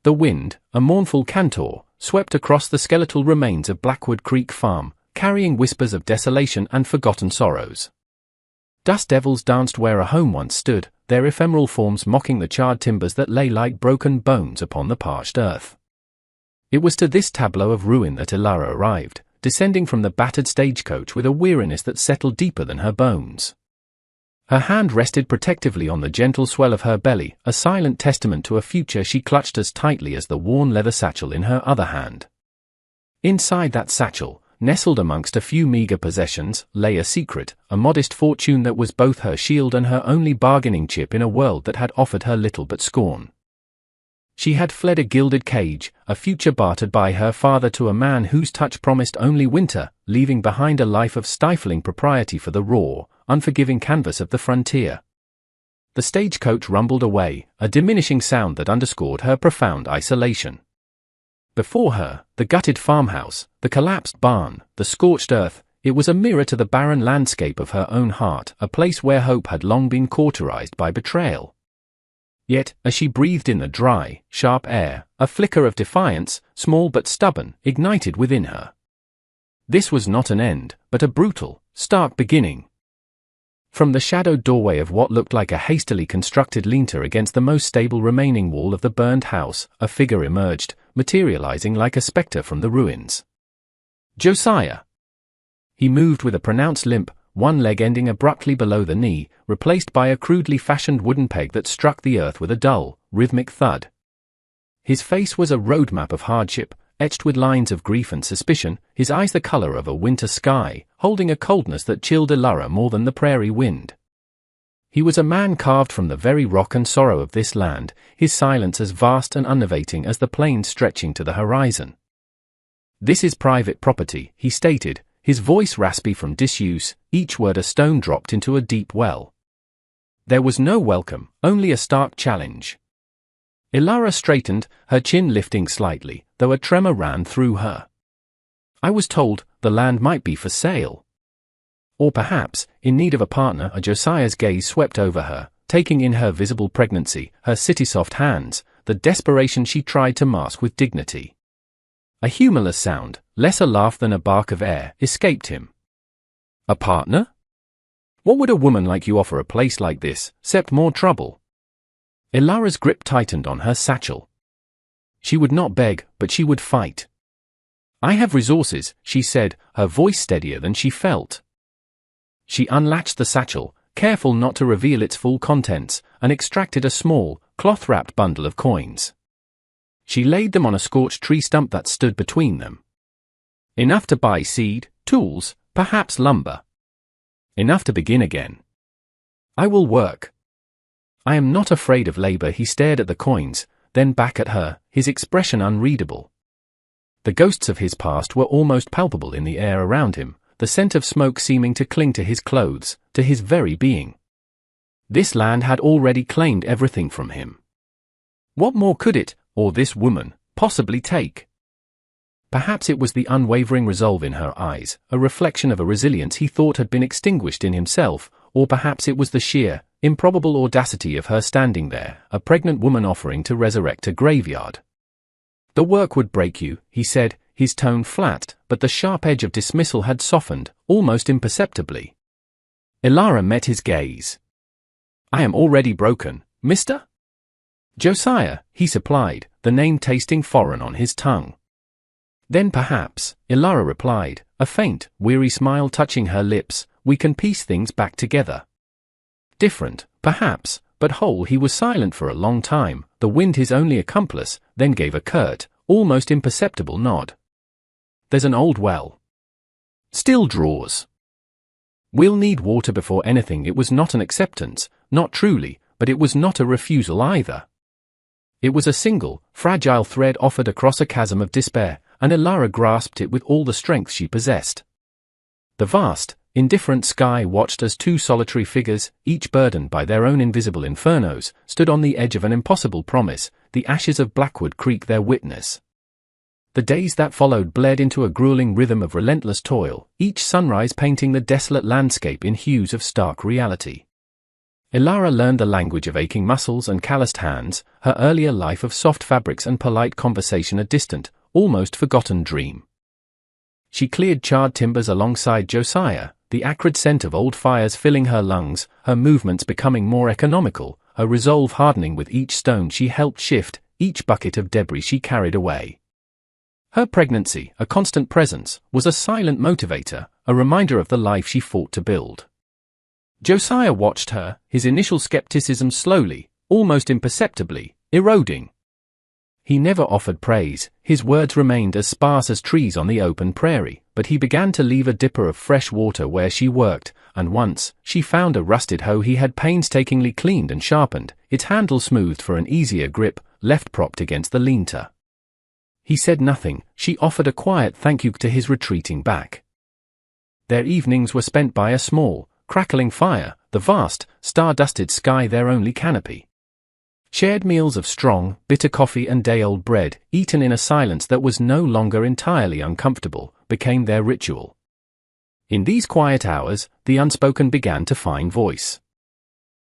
The wind, a mournful cantor, swept across the skeletal remains of Blackwood Creek Farm, carrying whispers of desolation and forgotten sorrows. Dust devils danced where a home once stood, their ephemeral forms mocking the charred timbers that lay like broken bones upon the parched earth. It was to this tableau of ruin that Elara arrived, descending from the battered stagecoach with a weariness that settled deeper than her bones. Her hand rested protectively on the gentle swell of her belly, a silent testament to a future she clutched as tightly as the worn leather satchel in her other hand. Inside that satchel, nestled amongst a few meager possessions, lay a secret, a modest fortune that was both her shield and her only bargaining chip in a world that had offered her little but scorn. She had fled a gilded cage, a future bartered by her father to a man whose touch promised only winter, leaving behind a life of stifling propriety for the raw, unforgiving canvas of the frontier. The stagecoach rumbled away, a diminishing sound that underscored her profound isolation. Before her, the gutted farmhouse, the collapsed barn, the scorched earth, it was a mirror to the barren landscape of her own heart, a place where hope had long been cauterized by betrayal. Yet, as she breathed in the dry, sharp air, a flicker of defiance, small but stubborn, ignited within her. This was not an end, but a brutal, stark beginning. From the shadowed doorway of what looked like a hastily constructed lean-to against the most stable remaining wall of the burned house, a figure emerged, materializing like a spectre from the ruins. Josiah! He moved with a pronounced limp, one leg ending abruptly below the knee, replaced by a crudely fashioned wooden peg that struck the earth with a dull, rhythmic thud. His face was a roadmap of hardship, etched with lines of grief and suspicion, his eyes the color of a winter sky, holding a coldness that chilled Elara more than the prairie wind. He was a man carved from the very rock and sorrow of this land, his silence as vast and unnervating as the plains stretching to the horizon. "This is private property," he stated, his voice raspy from disuse, each word a stone dropped into a deep well. There was no welcome, only a stark challenge. Elara straightened, her chin lifting slightly, though a tremor ran through her. "I was told the land might be for sale. Or perhaps, in need of a partner." Josiah's gaze swept over her, taking in her visible pregnancy, her city-soft hands, the desperation she tried to mask with dignity. A humorless sound, less a laugh than a bark of air, escaped him. "A partner? What would a woman like you offer a place like this, except more trouble?" Elara's grip tightened on her satchel. She would not beg, but she would fight. "I have resources," she said, her voice steadier than she felt. She unlatched the satchel, careful not to reveal its full contents, and extracted a small, cloth-wrapped bundle of coins. She laid them on a scorched tree stump that stood between them. Enough to buy seed, tools, perhaps lumber. Enough to begin again. "I will work. I am not afraid of labor." He stared at the coins, then back at her, his expression unreadable. The ghosts of his past were almost palpable in the air around him, the scent of smoke seeming to cling to his clothes, to his very being. This land had already claimed everything from him. What more could it, or this woman, possibly take? Perhaps it was the unwavering resolve in her eyes, a reflection of a resilience he thought had been extinguished in himself, or perhaps it was the sheer, improbable audacity of her standing there, a pregnant woman offering to resurrect a graveyard. "The work would break you," he said, his tone flat, but the sharp edge of dismissal had softened, almost imperceptibly. Elara met his gaze. "I am already broken, mister?" "Josiah," he supplied, the name tasting foreign on his tongue. "Then perhaps," Elara replied, a faint, weary smile touching her lips, "we can piece things back together. Different, perhaps, but whole." He was silent for a long time, the wind his only accomplice, then gave a curt, almost imperceptible nod. "There's an old well. Still draws. We'll need water before anything." It was not an acceptance, not truly, but it was not a refusal either. It was a single, fragile thread offered across a chasm of despair, and Elara grasped it with all the strength she possessed. The vast, indifferent sky watched as two solitary figures, each burdened by their own invisible infernos, stood on the edge of an impossible promise, the ashes of Blackwood Creek their witness. The days that followed bled into a grueling rhythm of relentless toil, each sunrise painting the desolate landscape in hues of stark reality. Ilara learned the language of aching muscles and calloused hands, her earlier life of soft fabrics and polite conversation a distant, almost forgotten dream. She cleared charred timbers alongside Josiah, the acrid scent of old fires filling her lungs, her movements becoming more economical, her resolve hardening with each stone she helped shift, each bucket of debris she carried away. Her pregnancy, a constant presence, was a silent motivator, a reminder of the life she fought to build. Josiah watched her, his initial skepticism slowly, almost imperceptibly, eroding. He never offered praise, his words remained as sparse as trees on the open prairie, but he began to leave a dipper of fresh water where she worked, and once, she found a rusted hoe he had painstakingly cleaned and sharpened, its handle smoothed for an easier grip, left propped against the lean-to. He said nothing, she offered a quiet thank you to his retreating back. Their evenings were spent by a small, crackling fire, the vast, star-dusted sky their only canopy. Shared meals of strong, bitter coffee and day-old bread, eaten in a silence that was no longer entirely uncomfortable, became their ritual. In these quiet hours, the unspoken began to find voice.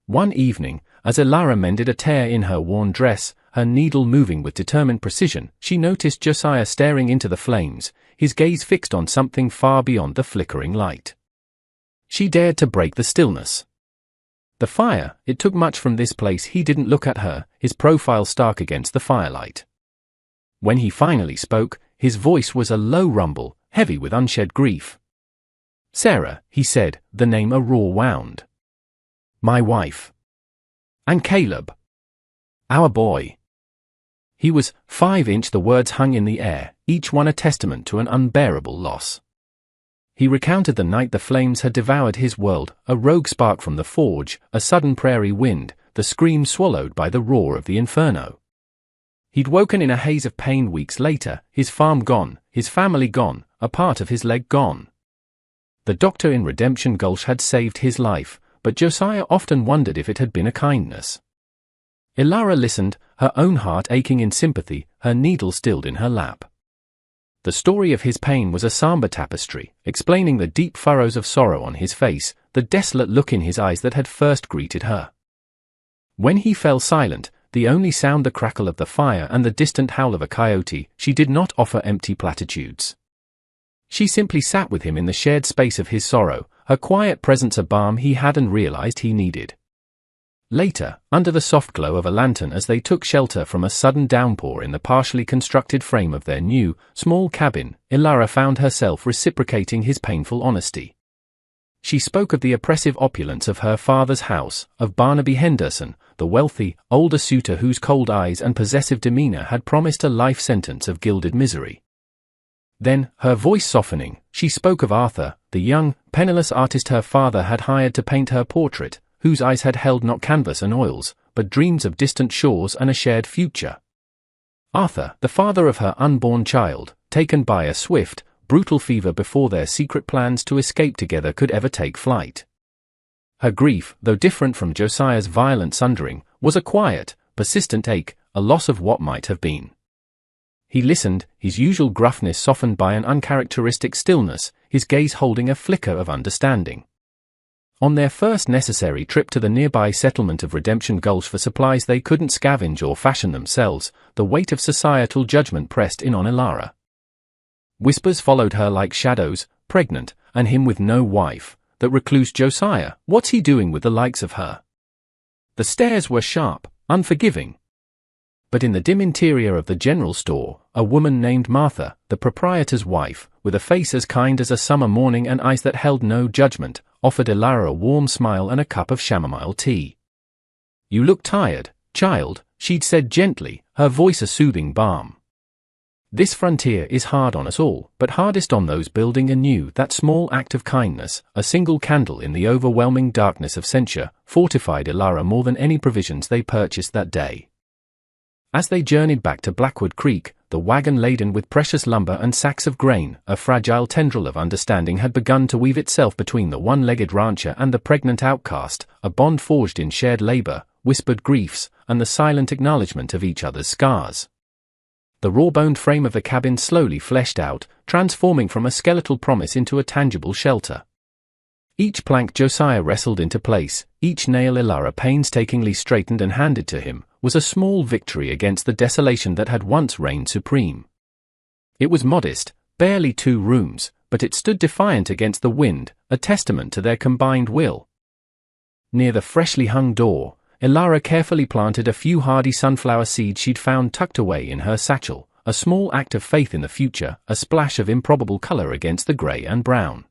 One evening, as Ilara mended a tear in her worn dress, her needle moving with determined precision, she noticed Josiah staring into the flames, his gaze fixed on something far beyond the flickering light. She dared to break the stillness. The fire, it took much from this place. He didn't look at her, his profile stark against the firelight. When he finally spoke, his voice was a low rumble, heavy with unshed grief. "Sarah," he said, the name a raw wound. "My wife. And Caleb. Our boy." He was 5-inch. The words hung in the air, each one a testament to an unbearable loss. He recounted the night the flames had devoured his world, a rogue spark from the forge, a sudden prairie wind, the scream swallowed by the roar of the inferno. He'd woken in a haze of pain weeks later, his farm gone, his family gone, a part of his leg gone. The doctor in Redemption Gulch had saved his life, but Josiah often wondered if it had been a kindness. Ilara listened, her own heart aching in sympathy, her needle stilled in her lap. The story of his pain was a somber tapestry, explaining the deep furrows of sorrow on his face, the desolate look in his eyes that had first greeted her. When he fell silent, the only sound the crackle of the fire and the distant howl of a coyote, she did not offer empty platitudes. She simply sat with him in the shared space of his sorrow, her quiet presence a balm he hadn't realized he needed. Later, under the soft glow of a lantern as they took shelter from a sudden downpour in the partially constructed frame of their new, small cabin, Ilara found herself reciprocating his painful honesty. She spoke of the oppressive opulence of her father's house, of Barnaby Henderson, the wealthy, older suitor whose cold eyes and possessive demeanor had promised a life sentence of gilded misery. Then, her voice softening, she spoke of Arthur, the young, penniless artist her father had hired to paint her portrait, whose eyes had held not canvas and oils, but dreams of distant shores and a shared future. Arthur, the father of her unborn child, taken by a swift, brutal fever before their secret plans to escape together could ever take flight. Her grief, though different from Josiah's violent sundering, was a quiet, persistent ache, a loss of what might have been. He listened, his usual gruffness softened by an uncharacteristic stillness, his gaze holding a flicker of understanding. On their first necessary trip to the nearby settlement of Redemption Gulch for supplies they couldn't scavenge or fashion themselves, the weight of societal judgment pressed in on Ilara. Whispers followed her like shadows, pregnant, and him with no wife, that recluse Josiah, what's he doing with the likes of her? The stares were sharp, unforgiving. But in the dim interior of the general store, a woman named Martha, the proprietor's wife, with a face as kind as a summer morning and eyes that held no judgment, offered Ilara a warm smile and a cup of chamomile tea. "You look tired, child," she'd said gently, her voice a soothing balm. This frontier is hard on us all, but hardest on those building anew. That small act of kindness, a single candle in the overwhelming darkness of censure, fortified Ilara more than any provisions they purchased that day. As they journeyed back to Blackwood Creek, the wagon laden with precious lumber and sacks of grain, a fragile tendril of understanding had begun to weave itself between the one-legged rancher and the pregnant outcast, a bond forged in shared labor, whispered griefs, and the silent acknowledgement of each other's scars. The raw-boned frame of the cabin slowly fleshed out, transforming from a skeletal promise into a tangible shelter. Each plank Josiah wrestled into place, each nail Ilara painstakingly straightened and handed to him, was a small victory against the desolation that had once reigned supreme. It was modest, barely 2 rooms, but it stood defiant against the wind, a testament to their combined will. Near the freshly hung door, Ilara carefully planted a few hardy sunflower seeds she'd found tucked away in her satchel, a small act of faith in the future, a splash of improbable color against the gray and brown.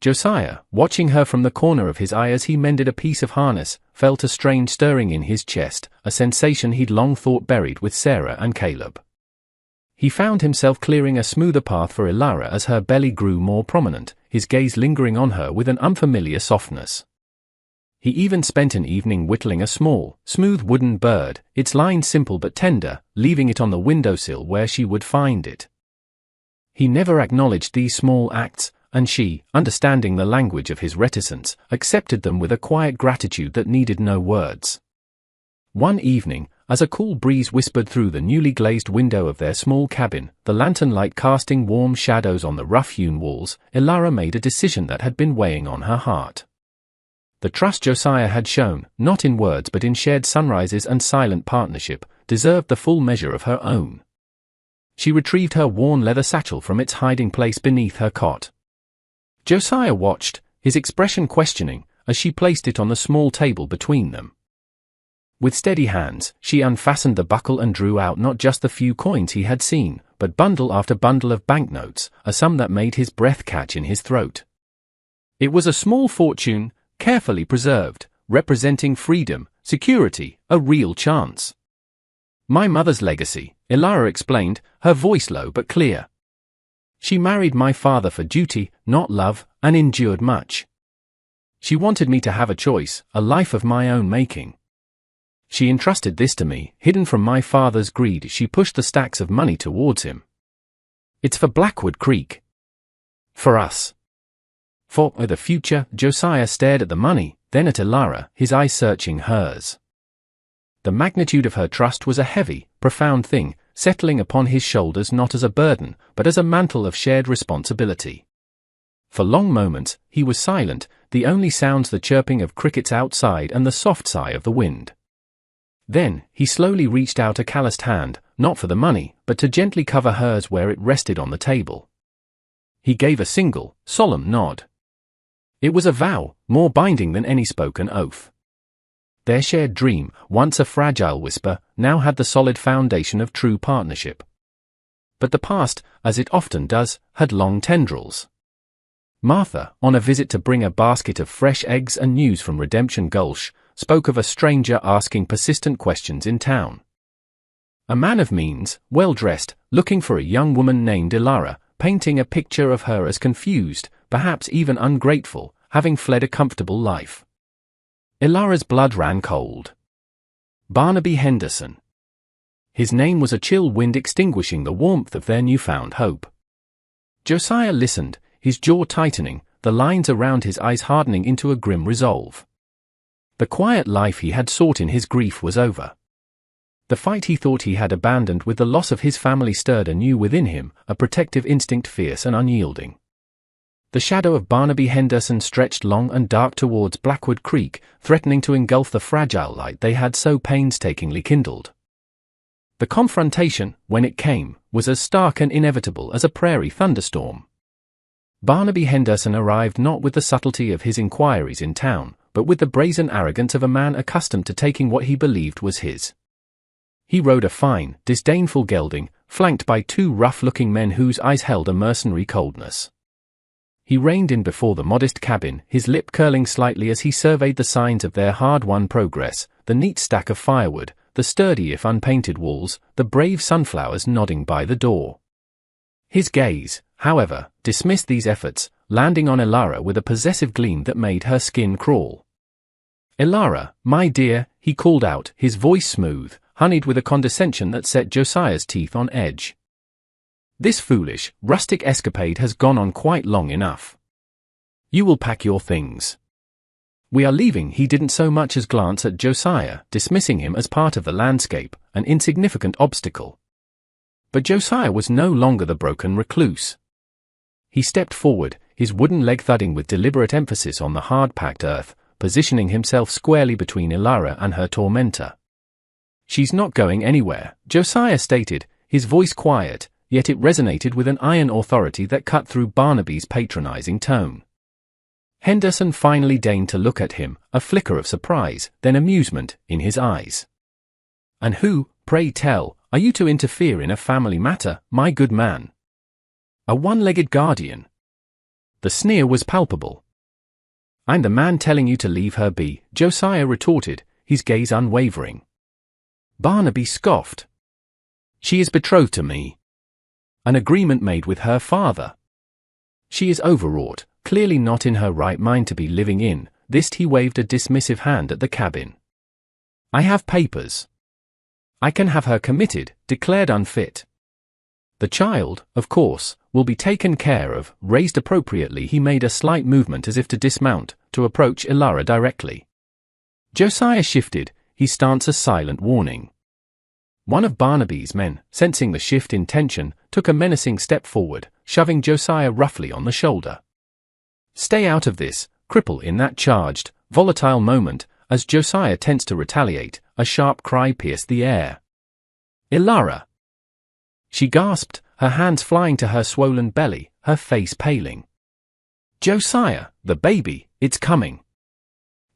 Josiah, watching her from the corner of his eye as he mended a piece of harness, felt a strange stirring in his chest, a sensation he'd long thought buried with Sarah and Caleb. He found himself clearing a smoother path for Ilara as her belly grew more prominent, his gaze lingering on her with an unfamiliar softness. He even spent an evening whittling a small, smooth wooden bird, its line simple but tender, leaving it on the windowsill where she would find it. He never acknowledged these small acts, and she, understanding the language of his reticence, accepted them with a quiet gratitude that needed no words. One evening, as a cool breeze whispered through the newly glazed window of their small cabin, the lantern light casting warm shadows on the rough-hewn walls, Ilara made a decision that had been weighing on her heart. The trust Josiah had shown, not in words but in shared sunrises and silent partnership, deserved the full measure of her own. She retrieved her worn leather satchel from its hiding place beneath her cot. Josiah watched, his expression questioning, as she placed it on the small table between them. With steady hands, she unfastened the buckle and drew out not just the few coins he had seen, but bundle after bundle of banknotes, a sum that made his breath catch in his throat. It was a small fortune, carefully preserved, representing freedom, security, a real chance. "My mother's legacy," Ilara explained, her voice low but clear. "She married my father for duty, not love, and endured much. She wanted me to have a choice, a life of my own making. She entrusted this to me, hidden from my father's greed. She pushed the stacks of money towards him. It's for Blackwood Creek. For us. For the future." Josiah stared at the money, then at Ilara, his eyes searching hers. The magnitude of her trust was a heavy, profound thing, settling upon his shoulders not as a burden, but as a mantle of shared responsibility. For long moments, he was silent, the only sounds the chirping of crickets outside and the soft sigh of the wind. Then, he slowly reached out a calloused hand, not for the money, but to gently cover hers where it rested on the table. He gave a single, solemn nod. It was a vow, more binding than any spoken oath. Their shared dream, once a fragile whisper, now had the solid foundation of true partnership. But the past, as it often does, had long tendrils. Martha, on a visit to bring a basket of fresh eggs and news from Redemption Gulch, spoke of a stranger asking persistent questions in town. A man of means, well-dressed, looking for a young woman named Ilara, painting a picture of her as confused, perhaps even ungrateful, having fled a comfortable life. Ilara's blood ran cold. Barnaby Henderson. His name was a chill wind extinguishing the warmth of their newfound hope. Josiah listened, his jaw tightening, the lines around his eyes hardening into a grim resolve. The quiet life he had sought in his grief was over. The fight he thought he had abandoned with the loss of his family stirred anew within him, a protective instinct fierce and unyielding. The shadow of Barnaby Henderson stretched long and dark towards Blackwood Creek, threatening to engulf the fragile light they had so painstakingly kindled. The confrontation, when it came, was as stark and inevitable as a prairie thunderstorm. Barnaby Henderson arrived not with the subtlety of his inquiries in town, but with the brazen arrogance of a man accustomed to taking what he believed was his. He rode a fine, disdainful gelding, flanked by 2 rough-looking men whose eyes held a mercenary coldness. He reined in before the modest cabin, his lip curling slightly as he surveyed the signs of their hard-won progress, the neat stack of firewood, the sturdy if unpainted walls, the brave sunflowers nodding by the door. His gaze, however, dismissed these efforts, landing on Ilara with a possessive gleam that made her skin crawl. "Ilara, my dear," he called out, his voice smooth, honeyed with a condescension that set Josiah's teeth on edge. "This foolish, rustic escapade has gone on quite long enough. You will pack your things. We are leaving." He didn't so much as glance at Josiah, dismissing him as part of the landscape, an insignificant obstacle. But Josiah was no longer the broken recluse. He stepped forward, his wooden leg thudding with deliberate emphasis on the hard-packed earth, positioning himself squarely between Ilara and her tormentor. "She's not going anywhere," Josiah stated, his voice quiet, yet it resonated with an iron authority that cut through Barnaby's patronizing tone. Henderson finally deigned to look at him, a flicker of surprise, then amusement, in his eyes. "And who, pray tell, are you to interfere in a family matter, my good man? A one-legged guardian?" The sneer was palpable. "I'm the man telling you to leave her be," Josiah retorted, his gaze unwavering. Barnaby scoffed. "She is betrothed to me. An agreement made with her father. She is overwrought, clearly not in her right mind to be living in this." He waved a dismissive hand at the cabin. "I have papers. I can have her committed, declared unfit. The child, of course, will be taken care of, raised appropriately." He made a slight movement as if to dismount, to approach Ilara directly. Josiah shifted, his stance a silent warning. One of Barnaby's men, sensing the shift in tension, took a menacing step forward, shoving Josiah roughly on the shoulder. "Stay out of this, cripple." In that charged, volatile moment, as Josiah tensed to retaliate, a sharp cry pierced the air. "Ilara!" She gasped, her hands flying to her swollen belly, her face paling. "Josiah, the baby, it's coming."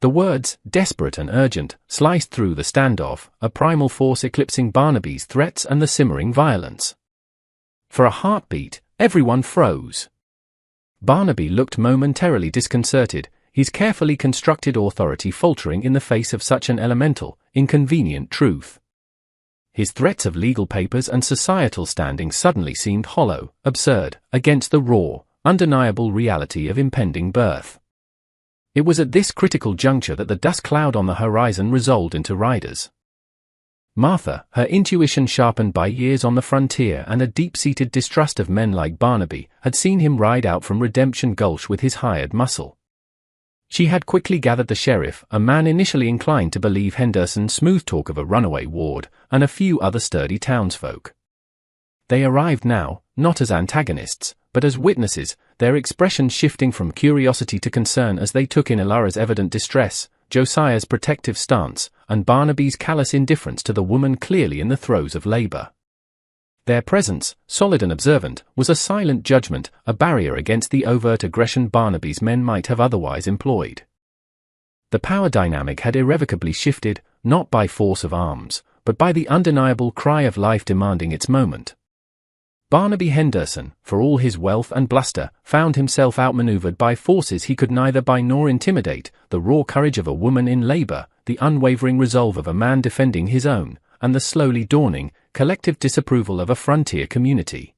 The words, desperate and urgent, sliced through the standoff, a primal force eclipsing Barnaby's threats and the simmering violence. For a heartbeat, everyone froze. Barnaby looked momentarily disconcerted, his carefully constructed authority faltering in the face of such an elemental, inconvenient truth. His threats of legal papers and societal standing suddenly seemed hollow, absurd, against the raw, undeniable reality of impending birth. It was at this critical juncture that the dust cloud on the horizon resolved into riders. Martha, her intuition sharpened by years on the frontier and a deep-seated distrust of men like Barnaby, had seen him ride out from Redemption Gulch with his hired muscle. She had quickly gathered the sheriff, a man initially inclined to believe Henderson's smooth talk of a runaway ward, and a few other sturdy townsfolk. They arrived now, not as antagonists, but as witnesses, their expressions shifting from curiosity to concern as they took in Ilara's evident distress, Josiah's protective stance, and Barnaby's callous indifference to the woman clearly in the throes of labor. Their presence, solid and observant, was a silent judgment, a barrier against the overt aggression Barnaby's men might have otherwise employed. The power dynamic had irrevocably shifted, not by force of arms, but by the undeniable cry of life demanding its moment. Barnaby Henderson, for all his wealth and bluster, found himself outmaneuvered by forces he could neither buy nor intimidate, the raw courage of a woman in labor, the unwavering resolve of a man defending his own, and the slowly dawning, collective disapproval of a frontier community.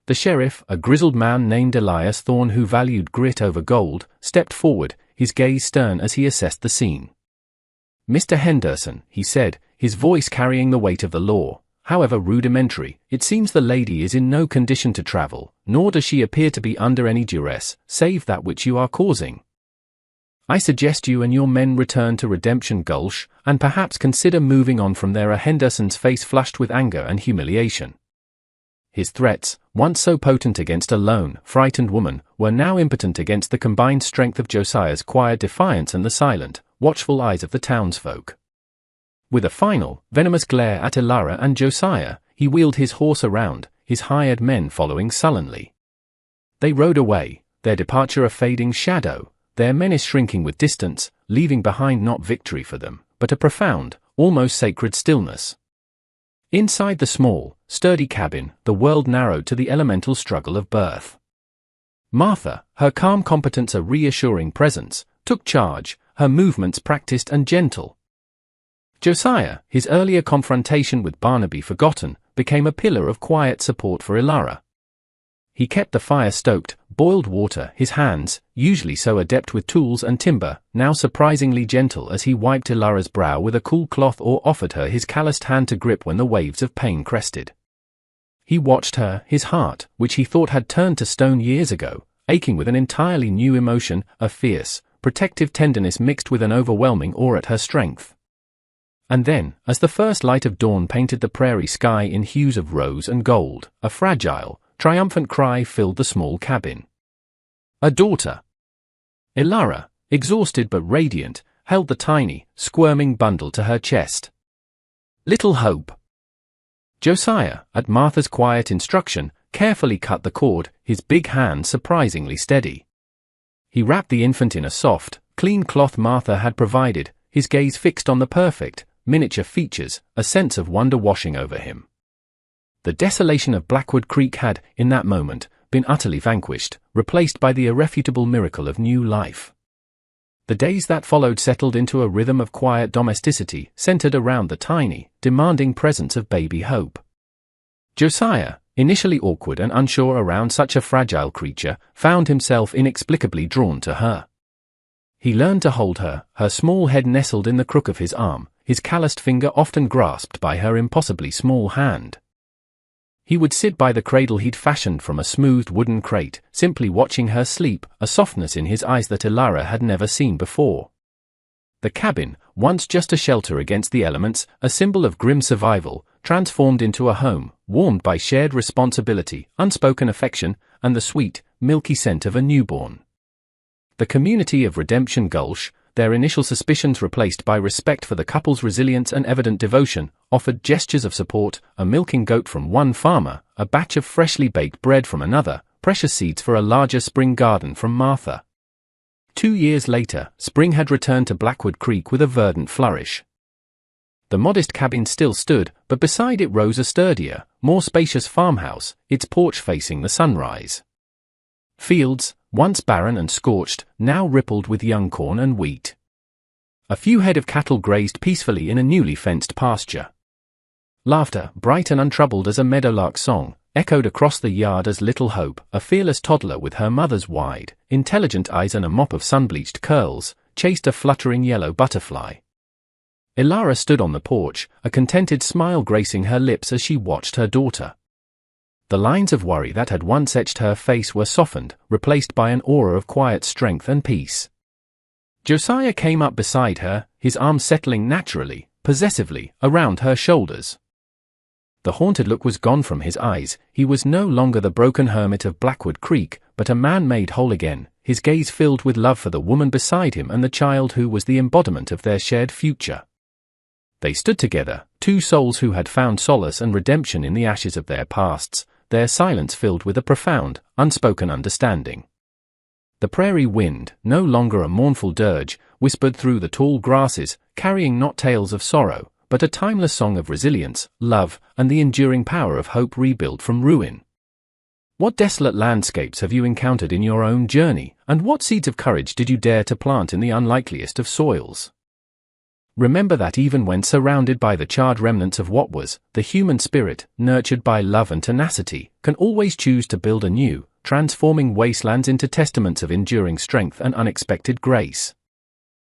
The sheriff, a grizzled man named Elias Thorne who valued grit over gold, stepped forward, his gaze stern as he assessed the scene. "Mr. Henderson," he said, his voice carrying the weight of the law, "however rudimentary, it seems the lady is in no condition to travel, nor does she appear to be under any duress, save that which you are causing. I suggest you and your men return to Redemption Gulch, and perhaps consider moving on from there." Henderson's face flushed with anger and humiliation. His threats, once so potent against a lone, frightened woman, were now impotent against the combined strength of Josiah's quiet defiance and the silent, watchful eyes of the townsfolk. With a final, venomous glare at Ilara and Josiah, he wheeled his horse around, his hired men following sullenly. They rode away, their departure a fading shadow, their menace shrinking with distance, leaving behind not victory for them, but a profound, almost sacred stillness. Inside the small, sturdy cabin, the world narrowed to the elemental struggle of birth. Martha, her calm competence a reassuring presence, took charge, her movements practiced and gentle. Josiah, his earlier confrontation with Barnaby forgotten, became a pillar of quiet support for Ilara. He kept the fire stoked, boiled water, his hands, usually so adept with tools and timber, now surprisingly gentle as he wiped Ilara's brow with a cool cloth or offered her his calloused hand to grip when the waves of pain crested. He watched her, his heart, which he thought had turned to stone years ago, aching with an entirely new emotion, a fierce, protective tenderness mixed with an overwhelming awe at her strength. And then, as the first light of dawn painted the prairie sky in hues of rose and gold, a fragile, triumphant cry filled the small cabin. a daughter. Ilara, exhausted but radiant, held the tiny, squirming bundle to her chest. Little Hope. Josiah, at Martha's quiet instruction, carefully cut the cord, his big hand surprisingly steady. He wrapped the infant in a soft, clean cloth Martha had provided, his gaze fixed on the perfect, miniature features, a sense of wonder washing over him. The desolation of Blackwood Creek had, in that moment, been utterly vanquished, replaced by the irrefutable miracle of new life. The days that followed settled into a rhythm of quiet domesticity, centered around the tiny, demanding presence of baby Hope. Josiah, initially awkward and unsure around such a fragile creature, found himself inexplicably drawn to her. He learned to hold her, her small head nestled in the crook of his arm, his calloused finger often grasped by her impossibly small hand. He would sit by the cradle he'd fashioned from a smoothed wooden crate, simply watching her sleep, a softness in his eyes that Ilara had never seen before. The cabin, once just a shelter against the elements, a symbol of grim survival, transformed into a home, warmed by shared responsibility, unspoken affection, and the sweet, milky scent of a newborn. The community of Redemption Gulch, their initial suspicions replaced by respect for the couple's resilience and evident devotion, offered gestures of support, a milking goat from one farmer, a batch of freshly baked bread from another, precious seeds for a larger spring garden from Martha. 2 years later, spring had returned to Blackwood Creek with a verdant flourish. The modest cabin still stood, but beside it rose a sturdier, more spacious farmhouse, its porch facing the sunrise. Fields, once barren and scorched, now rippled with young corn and wheat. A few head of cattle grazed peacefully in a newly fenced pasture. Laughter, bright and untroubled as a meadowlark's song, echoed across the yard as Little Hope, a fearless toddler with her mother's wide, intelligent eyes and a mop of sun-bleached curls, chased a fluttering yellow butterfly. Ilara stood on the porch, a contented smile gracing her lips as she watched her daughter. The lines of worry that had once etched her face were softened, replaced by an aura of quiet strength and peace. Josiah came up beside her, his arms settling naturally, possessively, around her shoulders. The haunted look was gone from his eyes, he was no longer the broken hermit of Blackwood Creek, but a man made whole again, his gaze filled with love for the woman beside him and the child who was the embodiment of their shared future. They stood together, two souls who had found solace and redemption in the ashes of their pasts, their silence filled with a profound, unspoken understanding. The prairie wind, no longer a mournful dirge, whispered through the tall grasses, carrying not tales of sorrow, but a timeless song of resilience, love, and the enduring power of hope rebuilt from ruin. What desolate landscapes have you encountered in your own journey, and what seeds of courage did you dare to plant in the unlikeliest of soils? Remember that even when surrounded by the charred remnants of what was, the human spirit, nurtured by love and tenacity, can always choose to build anew, transforming wastelands into testaments of enduring strength and unexpected grace.